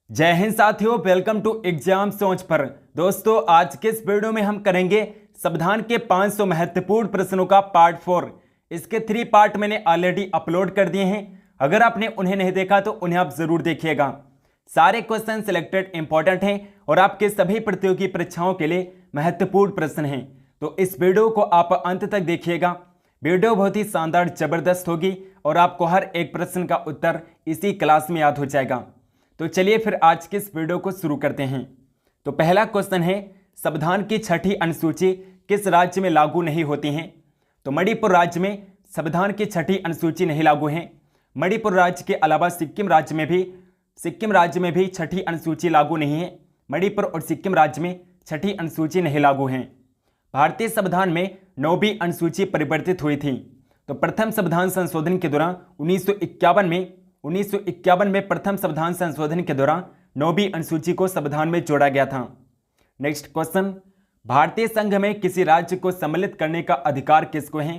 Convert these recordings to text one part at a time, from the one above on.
जय हिंद साथियों, welcome to exam सोच पर। दोस्तों, आज के इस वीडियो में हम करेंगे संविधान के 500 महत्वपूर्ण प्रश्नों का पार्ट 4। इसके 3 पार्ट मैंने ऑलरेडी अपलोड कर दिए हैं। अगर आपने उन्हें नहीं देखा तो उन्हें आप जरूर देखिएगा। सारे क्वेश्चन सिलेक्टेड इंपॉर्टेंट हैं और आपके सभी प्रतियोगी परीक्षाओं के लिए महत्वपूर्ण प्रश्न हैं। तो इस वीडियो को आप अंत तक देखिएगा। वीडियो बहुत ही शानदार जबरदस्त होगी और आपको हर एक प्रश्न का उत्तर इसी क्लास में याद हो जाएगा। तो चलिए फिर आज के इस वीडियो को शुरू करते हैं। तो पहला क्वेश्चन है, संविधान की 6ठी अनुसूची किस राज्य में लागू नहीं होती है? तो मणिपुर राज्य में संविधान की 6ठी अनुसूची नहीं लागू है। मणिपुर राज्य के अलावा सिक्किम राज्य में भी 6ठी अनुसूची लागू नहीं है। मणिपुर और सिक्किम राज्य में 6ठी अनुसूची नहीं लागू है। भारतीय संविधान में 9वीं अनुसूची परिवर्तित हुई थी। तो प्रथम संविधान संशोधन के दौरान 1951 में प्रथम संविधान संशोधन के दौरान 9वीं अनुसूची को संविधान में जोड़ा गया था। नेक्स्ट क्वेश्चन, भारतीय संघ में किसी राज्य को सम्मिलित करने का अधिकार किसको है?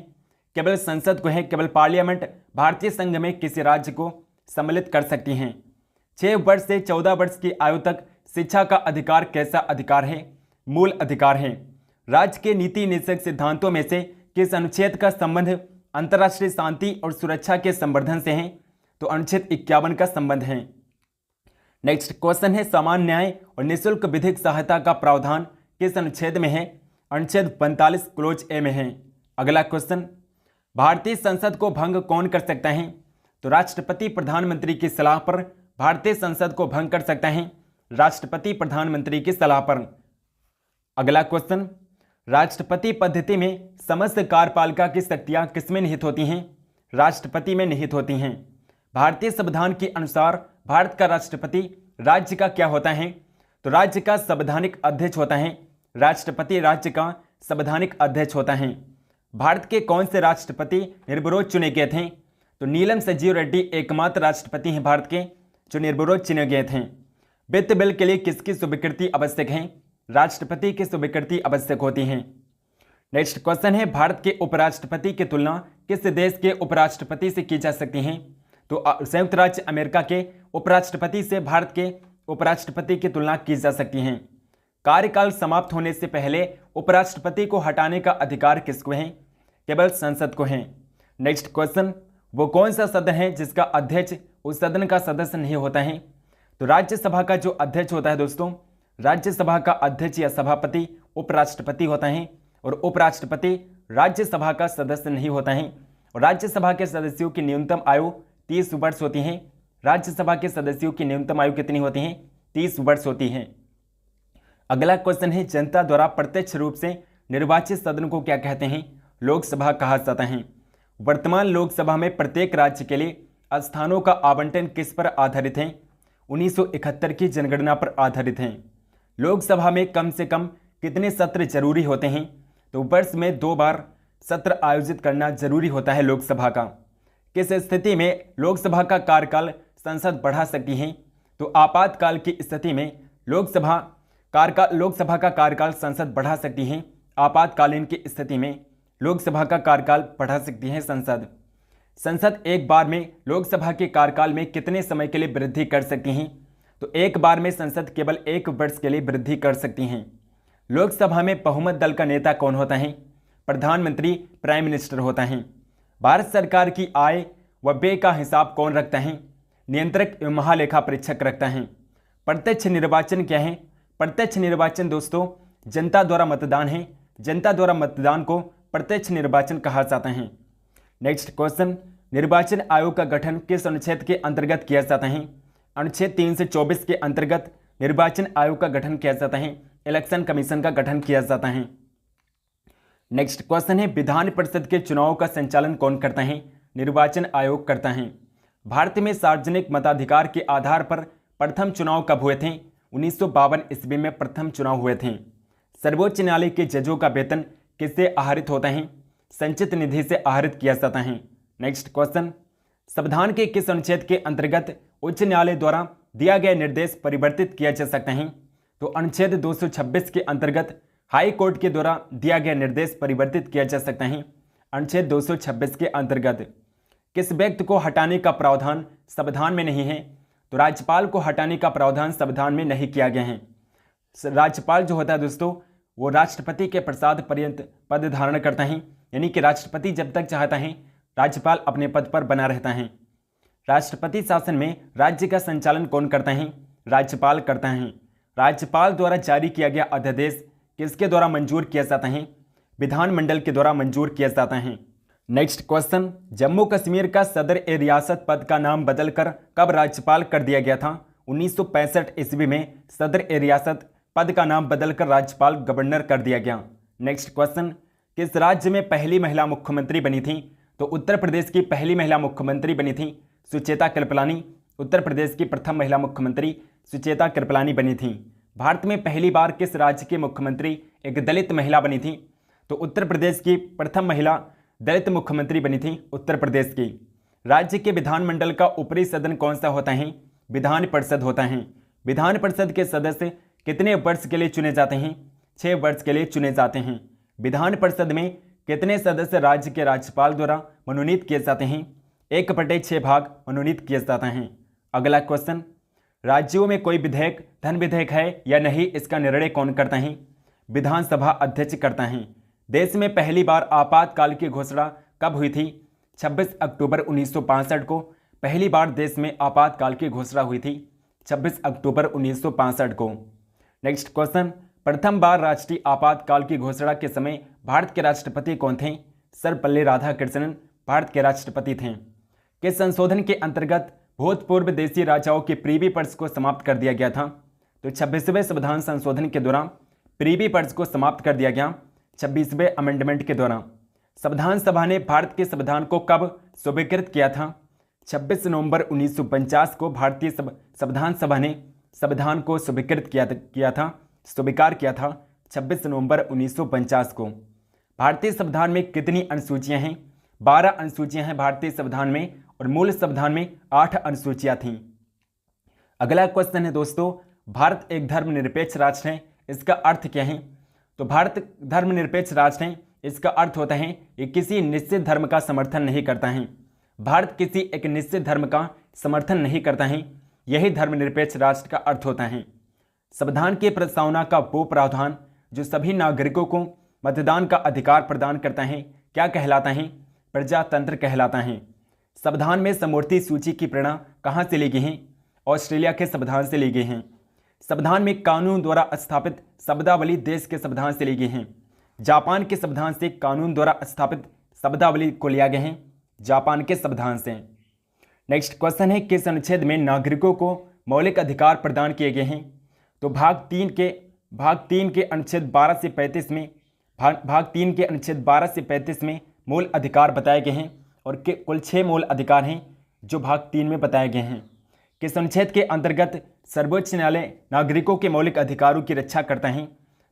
केवल संसद को है, केवल पार्लियामेंट भारतीय संघ में किसी राज्य को सम्मिलित कर सकती हैं। 6 वर्ष से 14 वर्ष की आयु तक शिक्षा का अधिकार कैसा अधिकार है? मूल अधिकार है। राज्य के नीति निषेध सिद्धांतों में से किस अनुच्छेद का संबंध अंतर्राष्ट्रीय शांति और सुरक्षा के संवर्धन से है? तो अनुच्छेद 51 का संबंध है। नेक्स्ट क्वेश्चन है, समान न्याय और निःशुल्क विधिक सहायता का प्रावधान किस अनुच्छेद में है? अनुच्छेद 45 क्लोज ए में है। अगला क्वेश्चन, भारतीय संसद को भंग कौन कर सकता है? तो राष्ट्रपति प्रधानमंत्री की सलाह पर भारतीय संसद को भंग कर सकता है, राष्ट्रपति प्रधानमंत्री की सलाह पर। अगला क्वेश्चन, राष्ट्रपति पद्धति में समस्त कार्यपालिका की शक्तियां किसमें निहित होती हैं? राष्ट्रपति में निहित होती हैं। भारतीय संविधान के अनुसार भारत का राष्ट्रपति राज्य का क्या होता है? तो राज्य का संवैधानिक अध्यक्ष होता है। राष्ट्रपति राज्य का संवैधानिक अध्यक्ष होता है। भारत के कौन से राष्ट्रपति निर्विरोध चुने गए थे? तो नीलम संजीव रेड्डी एकमात्र राष्ट्रपति हैं भारत के जो निर्विरोध चुने गए थे। वित्त बिल के लिए किसकी स्वीकृति आवश्यक है? राष्ट्रपति की स्वीकृति आवश्यक होती है। नेक्स्ट क्वेश्चन है, भारत के उपराष्ट्रपति की तुलना किस देश के उपराष्ट्रपति से की जा सकती है? तो संयुक्त राज्य अमेरिका के उपराष्ट्रपति से भारत के उपराष्ट्रपति की तुलना की जा सकती है। कार्यकाल समाप्त होने से पहले उपराष्ट्रपति को हटाने का अधिकार किसको है? केवल संसद को है। नेक्स्ट क्वेश्चन, वो कौन सा सदन है जिसका अध्यक्ष उस सदन का सदस्य नहीं होता है? तो राज्यसभा का जो अध्यक्ष होता है दोस्तों, राज्यसभा का अध्यक्ष या सभापति उपराष्ट्रपति होता है और उपराष्ट्रपति राज्यसभा का सदस्य नहीं होता है। और राज्यसभा के सदस्यों की न्यूनतम आयु 30 वर्ष होती है। राज्यसभा के सदस्यों की न्यूनतम आयु कितनी होती है? 30 वर्ष होती है। अगला क्वेश्चन है, जनता द्वारा प्रत्यक्ष रूप से निर्वाचित सदन को क्या कहते हैं? लोकसभा कहा जाता है। वर्तमान लोकसभा में प्रत्येक राज्य के लिए स्थानों का आवंटन किस पर आधारित है? 1971 की जनगणना पर आधारित है। लोकसभा में कम से कम कितने सत्र जरूरी होते हैं? तो वर्ष में 2 बार सत्र आयोजित करना जरूरी होता है लोकसभा का। किस स्थिति में लोकसभा का कार्यकाल संसद बढ़ा सकती है? तो आपातकाल की स्थिति में लोकसभा का कार्यकाल संसद बढ़ा सकती है। आपातकालीन की स्थिति में लोकसभा का कार्यकाल बढ़ा सकती है संसद एक बार में लोकसभा के कार्यकाल में कितने समय के लिए वृद्धि कर सकती हैं? तो एक बार में संसद केवल 1 वर्ष के लिए वृद्धि कर सकती हैं। लोकसभा में बहुमत दल का नेता कौन होता है? प्रधानमंत्री प्राइम मिनिस्टर होता है। भारत सरकार की आय व व्यय का हिसाब कौन रखता है? नियंत्रक एवं महालेखा परीक्षक रखता है। प्रत्यक्ष निर्वाचन क्या है? प्रत्यक्ष निर्वाचन दोस्तों जनता द्वारा मतदान है। जनता द्वारा मतदान को प्रत्यक्ष निर्वाचन कहा जाता है। नेक्स्ट क्वेश्चन, निर्वाचन आयोग का गठन किस अनुच्छेद के अंतर्गत किया जाता है? अनुच्छेद 324 के अंतर्गत निर्वाचन आयोग का गठन किया जाता है। इलेक्शन कमीशन का गठन किया जाता है। नेक्स्ट क्वेश्चन है, विधान परिषद के चुनाव का संचालन कौन करता है? निर्वाचन आयोग करता है। भारत में सार्वजनिक मताधिकार के आधार पर प्रथम चुनाव कब हुए थे? 1952 ईस्वी में प्रथम चुनाव हुए थे। सर्वोच्च न्यायालय के जजों का वेतन किससे आहरित होता है? संचित निधि से आहरित किया जाता है। नेक्स्ट क्वेश्चन, संविधान के किस अनुच्छेद के अंतर्गत उच्च न्यायालय द्वारा दिया गया निर्देश परिवर्तित किया जा सकता है? तो अनुच्छेद 226 के अंतर्गत हाई कोर्ट के द्वारा दिया गया निर्देश परिवर्तित किया जा सकता है। अनुच्छेद 226 के अंतर्गत किस व्यक्ति को हटाने का प्रावधान संविधान में नहीं है? तो राज्यपाल को हटाने का प्रावधान संविधान में नहीं किया गया है। राज्यपाल जो होता है दोस्तों वो राष्ट्रपति के प्रसाद पर्यंत पद धारण करता है, यानी कि राष्ट्रपति जब तक चाहता है राज्यपाल अपने पद पर बना रहता है। राष्ट्रपति शासन में राज्य का संचालन कौन करता है? राज्यपाल करता है। राज्यपाल द्वारा जारी किया गया अध्यादेश किसके द्वारा मंजूर किया जाता है? विधानमंडल के द्वारा मंजूर किया जाता है। नेक्स्ट क्वेश्चन, जम्मू कश्मीर का सदर ए रियासत पद का नाम बदलकर कब राज्यपाल कर दिया गया था? 1965 ईस्वी में सदर ए रियासत पद का नाम बदलकर राज्यपाल गवर्नर कर दिया गया। नेक्स्ट क्वेश्चन, किस राज्य में पहली महिला मुख्यमंत्री बनी थी? तो उत्तर प्रदेश की पहली महिला मुख्यमंत्री बनी थी सुचेता कृपलानी। उत्तर प्रदेश की प्रथम महिला मुख्यमंत्री सुचेता कृपलानी बनी थी। भारत में पहली बार किस राज्य के मुख्यमंत्री एक दलित महिला बनी थी? तो उत्तर प्रदेश की प्रथम महिला दलित मुख्यमंत्री बनी थी उत्तर प्रदेश की। राज्य के विधानमंडल का ऊपरी सदन कौन सा होता है? विधान परिषद होता है। विधान परिषद के सदस्य कितने वर्ष के लिए चुने जाते हैं? 6 वर्ष के लिए चुने जाते हैं। विधान परिषद में कितने सदस्य राज्य के राज्यपाल द्वारा मनोनीत किए जाते हैं? 1/6 भाग मनोनीत किया जाता है। अगला क्वेश्चन, राज्यों में कोई विधेयक धन विधेयक है या नहीं, इसका निर्णय कौन करता है? विधानसभा अध्यक्ष करता है। देश में पहली बार आपातकाल की घोषणा कब हुई थी? 26 अक्टूबर 1965 को पहली बार देश में आपातकाल की घोषणा हुई थी 26 अक्टूबर 1965 को। नेक्स्ट क्वेश्चन, प्रथम बार राष्ट्रीय आपातकाल की घोषणा के समय भारत के राष्ट्रपति कौन थे? सर्वपल्ली राधाकृष्णन भारत के राष्ट्रपति थे। किस संशोधन के अंतर्गत भूतपूर्व देशी राजाओं की प्रीवी पर्स को समाप्त कर दिया गया था? तो 26वें संविधान संशोधन के दौरान प्रीवी पर्स को समाप्त कर दिया गया 26वें अमेंडमेंट के दौरान। संविधान सभा ने भारत के संविधान को कब स्वीकृत किया था? 26 नवंबर 1949 को भारतीय संविधान सभा ने संविधान को स्वीकृत स्वीकार किया था 26 नवंबर 1949 को। भारतीय संविधान में कितनी अनुसूचियां हैं? 12 अनुसूचियां हैं भारतीय संविधान में और मूल संविधान में 8 अनुसूचियां थीं। अगला क्वेश्चन है दोस्तों, भारत एक धर्मनिरपेक्ष राष्ट्र है, इसका अर्थ क्या है? तो भारत धर्मनिरपेक्ष राष्ट्र है, इसका अर्थ होता है कि किसी निश्चित धर्म का समर्थन नहीं करता है। भारत किसी एक निश्चित धर्म का समर्थन नहीं करता है, यही धर्मनिरपेक्ष राष्ट्र का अर्थ होता है। संविधान की प्रस्तावना का वो प्रावधान जो सभी नागरिकों को मतदान का अधिकार प्रदान करता है क्या कहलाता है? प्रजातंत्र कहलाता है। संविधान में समवर्ती सूची की प्रेरणा कहाँ से ली गई है? ऑस्ट्रेलिया के संविधान से ली गई है। संविधान में कानून द्वारा स्थापित शब्दावली देश के संविधान से ली गई है। जापान के संविधान से कानून द्वारा स्थापित शब्दावली को लिया गया है जापान के संविधान से। नेक्स्ट क्वेश्चन है, किस अनुच्छेद में नागरिकों को मौलिक अधिकार प्रदान किए गए हैं? तो भाग 3 के अनुच्छेद 12 से 35 में भाग 3 के अनुच्छेद 12 से 35 में मूल अधिकार बताए गए हैं और कुल 6 मूल अधिकार हैं जो भाग 3 में बताए गए हैं। किस अनुच्छेद के अंतर्गत सर्वोच्च न्यायालय नागरिकों के मौलिक अधिकारों की रक्षा करता है?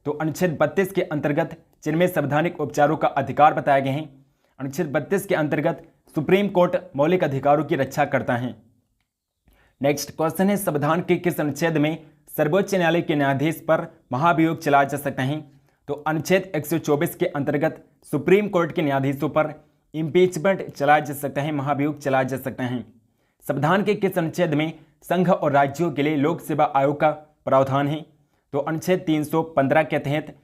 तो अनुच्छेद 32 के अंतर्गत जिनमें संवैधानिक उपचारों का अधिकार बताए गए हैं। अनुच्छेद 32 के अंतर्गत सुप्रीम कोर्ट मौलिक अधिकारों की रक्षा करता है। नेक्स्ट क्वेश्चन है, संविधान के किस अनुच्छेद में सर्वोच्च न्यायालय के न्यायाधीश पर महाभियोग चलाया जा सकता है? तो अनुच्छेद 124 के अंतर्गत सुप्रीम कोर्ट के न्यायाधीशों पर इम्पीचमेंट चलाया जा सकता है, महाभियोग चलाया जा सकता है। संविधान के किस अनुच्छेद में संघ और राज्यों के लिए लोक सेवा आयोग का प्रावधान है? तो अनुच्छेद 315 के तहत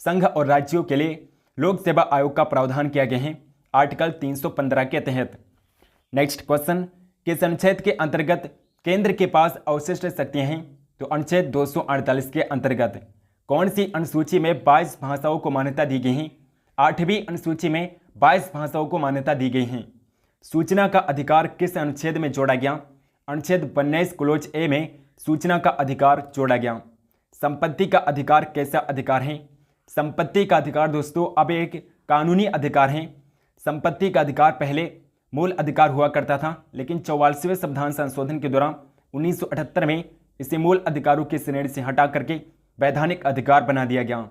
संघ और राज्यों के लिए लोक सेवा आयोग का प्रावधान किया गया है आर्टिकल 315 के तहत। नेक्स्ट क्वेश्चन, किस अनुच्छेद के अंतर्गत केंद्र के पास अवशिष्ट शक्तियां हैं? तो अनुच्छेद 248 के अंतर्गत। कौन सी अनुसूची में 22 भाषाओं को मान्यता दी गई है? 8वीं अनुसूची में 22 भाषाओं को मान्यता दी गई है। सूचना का अधिकार किस अनुच्छेद में जोड़ा गया? अनुच्छेद 19 क्लोज ए में सूचना का अधिकार जोड़ा गया। संपत्ति का अधिकार कैसा अधिकार है? संपत्ति का अधिकार दोस्तों अब एक कानूनी अधिकार है। संपत्ति का अधिकार पहले मूल अधिकार हुआ करता था, लेकिन 44वें संविधान संशोधन के दौरान 1978 में इसे मूल अधिकारों की श्रेणी से हटा करके वैधानिक अधिकार बना दिया गया।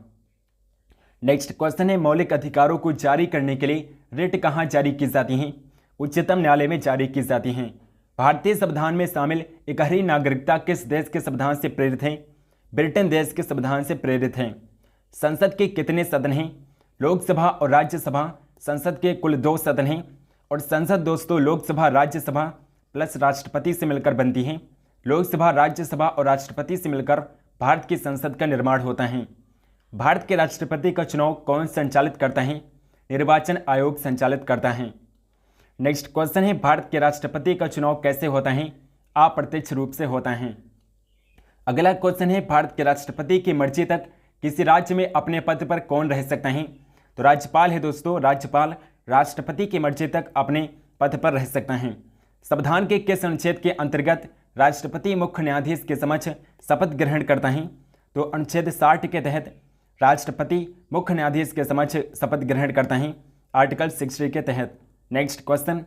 नेक्स्ट क्वेश्चन है, मौलिक अधिकारों को जारी करने के लिए रिट कहाँ जारी की जाती हैं? उच्चतम न्यायालय में जारी की जाती हैं। भारतीय संविधान में शामिल इकहरी नागरिकता किस देश के संविधान से प्रेरित है? ब्रिटेन देश के संविधान से प्रेरित है। संसद के कितने सदन हैं? लोकसभा और राज्यसभा संसद के कुल 2 सदन हैं और संसद दोस्तों लोकसभा राज्यसभा प्लस राष्ट्रपति से मिलकर बनती है। लोकसभा, राज्यसभा और राष्ट्रपति से मिलकर भारत की संसद का निर्माण होता है। भारत के राष्ट्रपति का चुनाव कौन संचालित करता है? निर्वाचन आयोग संचालित करता है। नेक्स्ट क्वेश्चन है, भारत के राष्ट्रपति का चुनाव कैसे होता है? अप्रत्यक्ष रूप से होता है। अगला क्वेश्चन है, भारत के राष्ट्रपति की मर्जी तक किसी राज्य में अपने पद पर कौन रह सकता है? तो राज्यपाल है दोस्तों, राज्यपाल राष्ट्रपति की मर्जी तक अपने पद पर रह सकता है। संविधान के किस अनुच्छेद के अंतर्गत राष्ट्रपति मुख्य न्यायाधीश के समक्ष शपथ ग्रहण करता है? तो अनुच्छेद 60 के तहत राष्ट्रपति मुख्य न्यायाधीश के समक्ष शपथ ग्रहण करता है, आर्टिकल 60 के तहत। नेक्स्ट क्वेश्चन,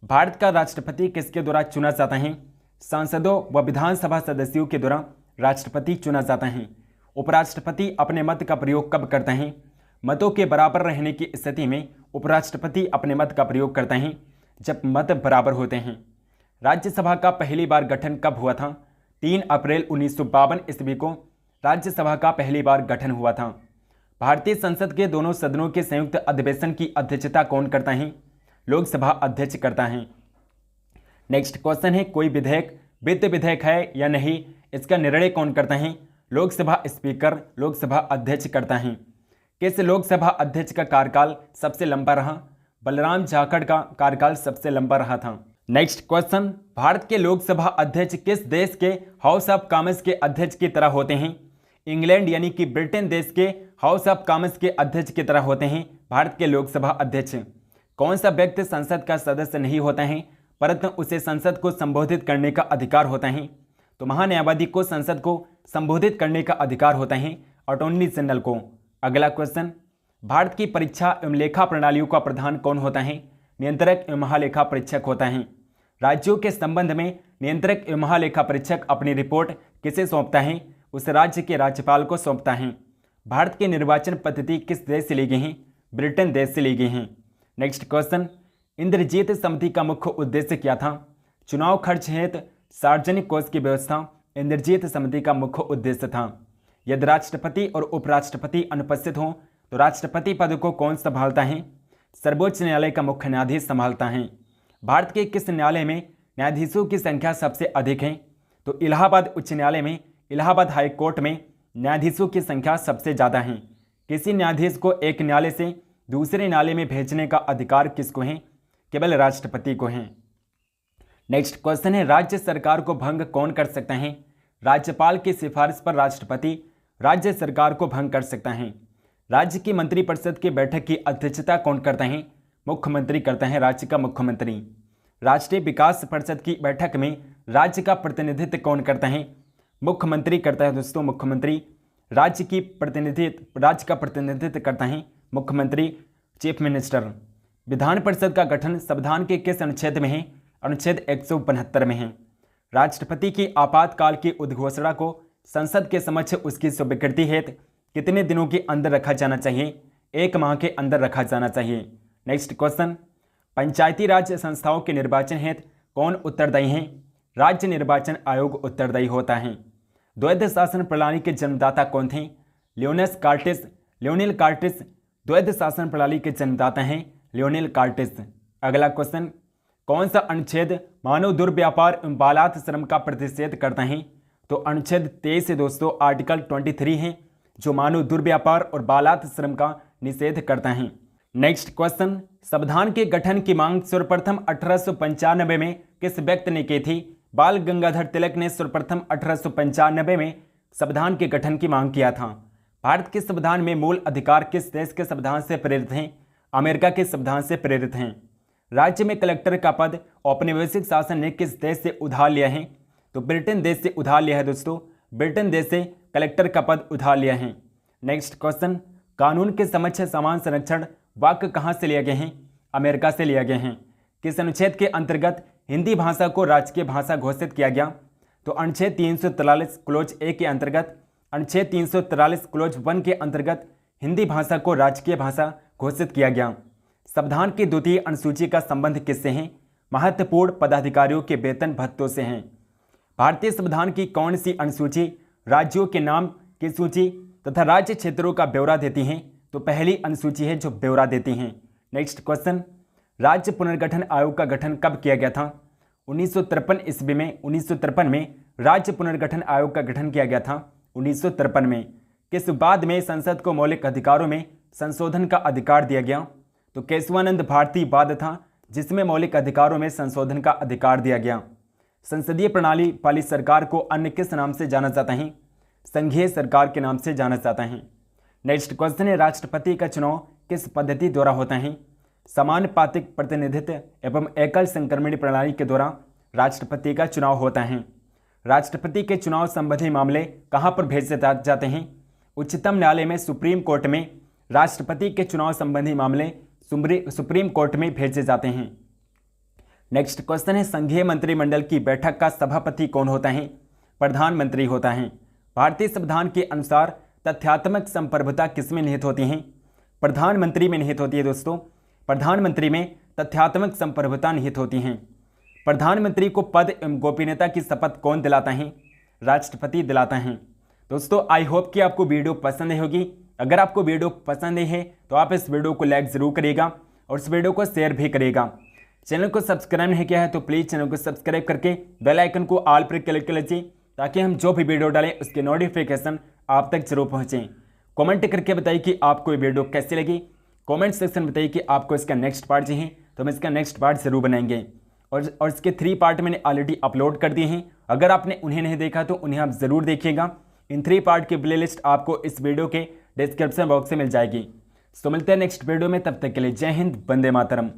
भारत का राष्ट्रपति किसके द्वारा चुना जाता है? सांसदों व विधानसभा सदस्यों के द्वारा राष्ट्रपति चुना जाता है। उपराष्ट्रपति अपने मत का प्रयोग कब करते हैं? मतों के बराबर रहने की स्थिति में उपराष्ट्रपति अपने मत का प्रयोग करते हैं जब मत बराबर होते हैं। राज्यसभा का पहली बार गठन कब हुआ था? 3 अप्रैल 1952 ईस्वी को राज्यसभा का पहली बार गठन हुआ था। भारतीय संसद के दोनों सदनों के संयुक्त अधिवेशन की अध्यक्षता कौन करता है? लोकसभा अध्यक्ष करता है। नेक्स्ट क्वेश्चन है, कोई विधेयक वित्त विधेयक है या नहीं, इसका निर्णय कौन करता है? लोकसभा स्पीकर, लोकसभा अध्यक्ष करता है। किस लोकसभा अध्यक्ष का कार्यकाल सबसे लंबा रहा? बलराम जाखड़ का कार्यकाल सबसे लंबा रहा था। नेक्स्ट क्वेश्चन, भारत के लोकसभा अध्यक्ष किस देश के हाउस ऑफ कॉमन्स के अध्यक्ष की तरह होते हैं? इंग्लैंड यानी कि ब्रिटेन देश के हाउस ऑफ कॉमन्स के अध्यक्ष की तरह होते हैं भारत के लोकसभा अध्यक्ष। कौन सा व्यक्ति संसद का सदस्य नहीं होता है परंतु उसे संसद को संबोधित करने का अधिकार होता है? तो महान्यायवादी को संसद को संबोधित करने का अधिकार होता है, अटॉर्नी जनरल को। अगला क्वेश्चन, भारत की परीक्षा एवं लेखा प्रणालियों का प्रधान कौन होता है? नियंत्रक एवं महालेखा परीक्षक होता है। राज्यों के संबंध में नियंत्रक एवं महालेखा परीक्षक अपनी रिपोर्ट किसे सौंपता है? उस राज्य के राज्यपाल को सौंपता है। भारत की निर्वाचन पद्धति किस देश से ली गई है? ब्रिटेन देश से ली गई है। नेक्स्ट क्वेश्चन, इंद्रजीत समिति का मुख्य उद्देश्य क्या था? चुनाव खर्च हेतु सार्वजनिक कोष की व्यवस्था इंद्रजीत समिति का मुख्य उद्देश्य था। यदि राष्ट्रपति और उपराष्ट्रपति अनुपस्थित हों तो राष्ट्रपति पद को कौन संभालता है? सर्वोच्च न्यायालय का मुख्य न्यायाधीश संभालता है। भारत के किस न्यायालय में न्यायाधीशों की संख्या सबसे अधिक है? तो इलाहाबाद उच्च न्यायालय में, इलाहाबाद हाई कोर्ट में न्यायाधीशों की संख्या सबसे ज़्यादा है। किसी न्यायाधीश को एक न्यायालय से दूसरे न्यायालय में भेजने का अधिकार किसको है? केवल राष्ट्रपति को है। नेक्स्ट क्वेश्चन है, राज्य सरकार को भंग कौन कर सकता है? राज्यपाल की सिफारिश पर राष्ट्रपति राज्य सरकार को भंग कर सकता है। राज्य की मंत्रिपरिषद की बैठक की अध्यक्षता कौन करता है? मुख्यमंत्री करता है, राज्य का मुख्यमंत्री। राष्ट्रीय विकास परिषद की बैठक में राज्य का प्रतिनिधित्व कौन करता है? मुख्यमंत्री करता है दोस्तों, मुख्यमंत्री। राज्य का प्रतिनिधित्व करता है मुख्यमंत्री, चीफ मिनिस्टर। विधान परिषद का गठन संविधान के किस अनुच्छेद में है? अनुच्छेद 172 में है। राष्ट्रपति की आपातकाल की उद्घोषणा को संसद के समक्ष उसकी स्वीकृति हेतु कितने दिनों के अंदर रखा जाना चाहिए? 1 माह के अंदर रखा जाना चाहिए। नेक्स्ट क्वेश्चन, पंचायती राज संस्थाओं के निर्वाचन हेतु कौन उत्तरदायी है? राज्य निर्वाचन आयोग उत्तरदायी होता है। द्वैध शासन प्रणाली के जन्मदाता कौन थे? लियोनेल कार्टिस द्वैध शासन प्रणाली के जन्मदाता हैं, लियोनेल कार्टिस। अगला क्वेश्चन, कौन सा अनुच्छेद मानव दुर्व्यापार एवं बालात श्रम का प्रतिषेध करता है? तो अनुच्छेद 23 है दोस्तों, आर्टिकल 23 है जो मानव दुर्व्यापार और बालात श्रम का निषेध करता है। नेक्स्ट क्वेश्चन, संविधान के गठन की मांग सर्वप्रथम 1895 में किस व्यक्ति ने की थी? बाल गंगाधर तिलक ने सर्वप्रथम 1895 में संविधान के गठन की मांग किया था। भारत के संविधान में मूल अधिकार किस देश के संविधान से प्रेरित हैं? अमेरिका के संविधान से प्रेरित हैं। राज्य में कलेक्टर का पद औपनिवेशिक शासन ने किस देश से उधार लिया है? तो ब्रिटेन देश से उधार लिया है दोस्तों, ब्रिटेन देश से कलेक्टर का पद उधार लिया है। नेक्स्ट क्वेश्चन, कानून के समक्ष समान संरक्षण वाक्य कहाँ से लिए गए हैं? अमेरिका से लिए गए हैं। किस अनुच्छेद के अंतर्गत हिंदी भाषा को राजकीय भाषा घोषित किया गया? तो अनुच्छेद 343 क्लोज ए के अंतर्गत, अनुच्छेद 343 क्लोज 1 के अंतर्गत हिंदी भाषा को राजकीय भाषा घोषित किया गया। संविधान की द्वितीय अनुसूची का संबंध किससे है? महत्वपूर्ण पदाधिकारियों के वेतन भत्तों से हैं। भारतीय संविधान की कौन सी अनुसूची राज्यों के नाम की सूची तथा राज्य क्षेत्रों का ब्यौरा देती हैं? तो पहली अनुसूची है जो ब्यौरा देती हैं। नेक्स्ट क्वेश्चन, राज्य पुनर्गठन आयोग का गठन कब किया गया था? 1953 ईस्वी में 1953 में राज्य पुनर्गठन आयोग का गठन किया गया था? 1953 में। किस बाद में संसद को मौलिक अधिकारों में संशोधन का अधिकार दिया गया? तो केशवानंद भारती बाद था जिसमें मौलिक अधिकारों में संशोधन का अधिकार दिया गया। संसदीय प्रणाली वाली सरकार को अन्य किस नाम से जाना जाता है? संघीय सरकार के नाम से जाना जाता है। नेक्स्ट क्वेश्चन है, राष्ट्रपति का चुनाव किस पद्धति द्वारा होता है? समानुपातिक प्रतिनिधित्व एवं एकल संक्रमणी प्रणाली के द्वारा राष्ट्रपति का चुनाव होता है। राष्ट्रपति के चुनाव संबंधी मामले कहां पर भेजे जाते हैं? उच्चतम न्यायालय में, सुप्रीम कोर्ट में। राष्ट्रपति के चुनाव संबंधी मामले सुप्रीम कोर्ट में भेजे जाते हैं। नेक्स्ट क्वेश्चन है, संघीय मंत्रिमंडल की बैठक का सभापति कौन होता है? प्रधानमंत्री होता है। भारतीय संविधान के अनुसार तथ्यात्मक संप्रभुता किसमें निहित होती है? प्रधानमंत्री में निहित होती है दोस्तों। प्रधानमंत्री में तथ्यात्मक संप्रभुता निहित होती हैं। प्रधानमंत्री को पद एवं गोपनीयता की शपथ कौन दिलाता है? राष्ट्रपति दिलाता है। दोस्तों आई होप कि आपको वीडियो पसंद आई होगी। अगर आपको वीडियो पसंद आई है तो आप इस वीडियो को लाइक जरूर करिएगा और इस वीडियो को शेयर भी करिएगा। चैनल को सब्सक्राइब नहीं किया है तो प्लीज़ चैनल को सब्सक्राइब करके बेल आइकन को ऑल पर क्लिक कर लीजिए ताकि हम जो भी वीडियो डालें उसके नोटिफिकेशन आप तक जरूर पहुँचें। कमेंट करके बताइए कि आपको ये वीडियो कैसी लगी। कमेंट सेक्शन में बताइए कि आपको इसका नेक्स्ट पार्ट चाहिए तो हम इसका नेक्स्ट पार्ट जरूर बनाएंगे। और इसके 3 पार्ट मैंने ऑलरेडी अपलोड कर दिए हैं। अगर आपने उन्हें नहीं देखा तो उन्हें आप ज़रूर देखिएगा। इन 3 पार्ट की प्लेलिस्ट आपको इस वीडियो के डिस्क्रिप्शन बॉक्स में मिल जाएगी। तो मिलते हैं नेक्स्ट वीडियो में, तब तक के लिए जय हिंद, वंदे मातरम।